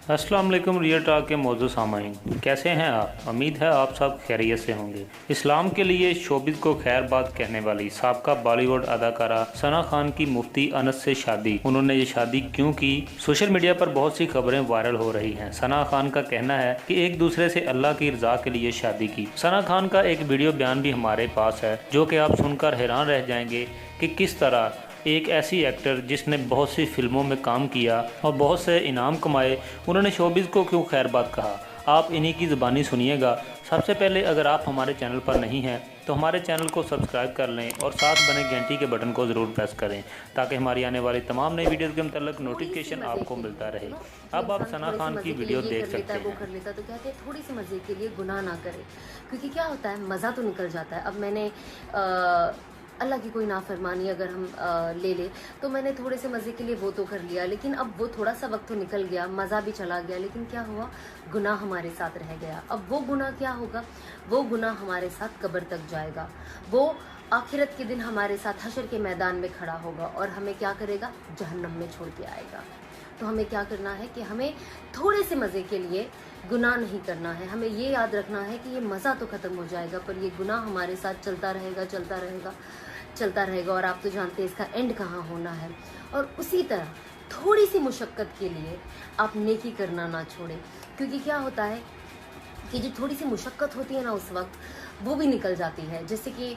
अस्सलाम वालेकुम real talk के मौजूद सामाईन, कैसे हैं आप? उम्मीद है आप सब खैरियत से होंगे। इस्लाम के लिए शोबिज़ को खैर बात कहने वाली साबका बॉलीवुड अदाकारा सना खान की मुफ्ती अनस से शादी। उन्होंने ये शादी क्यों की? सोशल मीडिया पर बहुत सी खबरें वायरल हो रही हैं। सना खान का कहना है कि एक दूसरे से अल्लाह की रज़ा के लिए शादी की। सना खान का एक वीडियो बयान भी हमारे पास है जो कि आप सुनकर हैरान रह जाएंगे कि किस तरह एक ऐसी एक्टर जिसने बहुत सी फिल्मों में काम किया और बहुत से इनाम कमाए, उन्होंने शोबिज़ को क्यों खैरबाद कहा। आप इन्हीं की ज़बानी सुनिएगा। सबसे पहले अगर आप हमारे चैनल पर नहीं हैं तो हमारे चैनल को सब्सक्राइब कर लें और साथ बने घंटी के बटन को ज़रूर प्रेस करें ताकि हमारी आने वाली तमाम नई वीडियोज़ के मतलब नोटिफिकेशन आपको मिलता रहे। अब आप सना खान की वीडियो देख सकते हैं। वो कर लेता तो कहते हैं थोड़ी सी मज़े के लिए गुनाह ना करे, क्योंकि क्या होता है मज़ा तो निकल जाता है। अब मैंने अल्लाह की कोई नाफरमानी अगर हम ले ले तो मैंने थोड़े से मज़े के लिए वो तो कर लिया, लेकिन अब वो थोड़ा सा वक्त तो निकल गया, मज़ा भी चला गया, लेकिन क्या हुआ, गुनाह हमारे साथ रह गया। अब वो गुनाह क्या होगा? वो गुनाह हमारे साथ कब्र तक जाएगा। वो आखिरत के दिन हमारे साथ हशर के मैदान में खड़ा होगा और हमें क्या करेगा? जहन्नम में छोड़ के आएगा। तो हमें क्या करना है कि हमें थोड़े से मज़े के लिए गुनाह नहीं करना है। हमें ये याद रखना है कि ये मज़ा तो ख़त्म हो जाएगा पर ये गुनाह हमारे साथ चलता रहेगा, चलता रहेगा, चलता रहेगा, और आप तो जानते हैं इसका एंड कहाँ होना है। और उसी तरह थोड़ी सी मुशक्क़त के लिए आप नेकी करना ना छोड़ें, क्योंकि क्या होता है कि जो थोड़ी सी मुशक्क़त होती है ना उस वक्त वो भी निकल जाती है। जैसे कि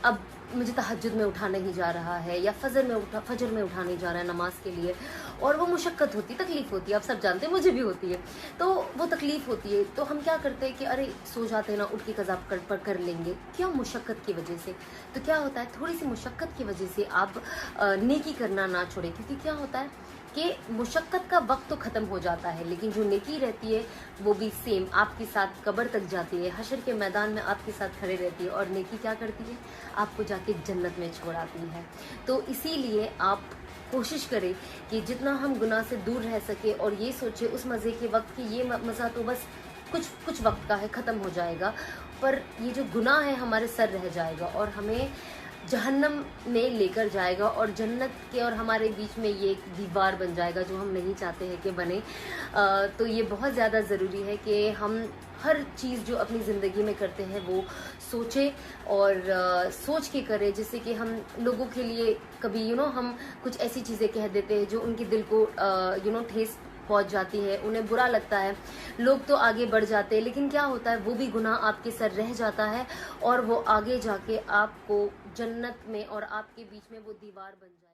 अब मुझे तहज्जुद में उठा नहीं जा रहा है या फजर में उठा नहीं जा रहा है नमाज के लिए, और वो मुशक्क़त होती, तकलीफ़ होती है, आप सब जानते हैं, मुझे भी होती है। तो वो तकलीफ़ होती है तो हम क्या करते हैं कि अरे सो जाते हैं ना, उठ के कज़ा कर लेंगे, क्यों? मुशक्क़त की वजह से। तो क्या होता है, थोड़ी सी मुशक्क़त की वजह से आप नेकी करना ना छोड़ें, क्योंकि क्या होता है कि मुशक्क़त का वक्त तो ख़त्म हो जाता है, लेकिन जो नेकी रहती है वो भी सेम आपके साथ कब्र तक जाती है, हशर के मैदान में आपके साथ खड़े रहती है, और नेकी क्या करती है? आपको जाके जन्नत में छोड़ाती है। तो इसीलिए आप कोशिश करें कि जितना हम गुनाह से दूर रह सके, और ये सोचे उस मज़े के वक्त कि ये मज़ा तो बस कुछ वक्त का है, ख़त्म हो जाएगा, पर ये जो गुनाह है हमारे सर रह जाएगा और हमें जहन्नम में लेकर जाएगा, और जन्नत के और हमारे बीच में ये एक दीवार बन जाएगा जो हम नहीं चाहते हैं कि बने। तो ये बहुत ज़्यादा ज़रूरी है कि हम हर चीज़ जो अपनी ज़िंदगी में करते हैं वो सोचें और सोच के करें, जिससे कि हम लोगों के लिए कभी हम कुछ ऐसी चीज़ें कह देते हैं जो उनके दिल को ठेस पहुंच जाती है, उन्हें बुरा लगता है, लोग तो आगे बढ़ जाते हैं, लेकिन क्या होता है वो भी गुनाह आपके सर रह जाता है और वो आगे जाके आपको जन्नत में और आपके बीच में वो दीवार बन जाए।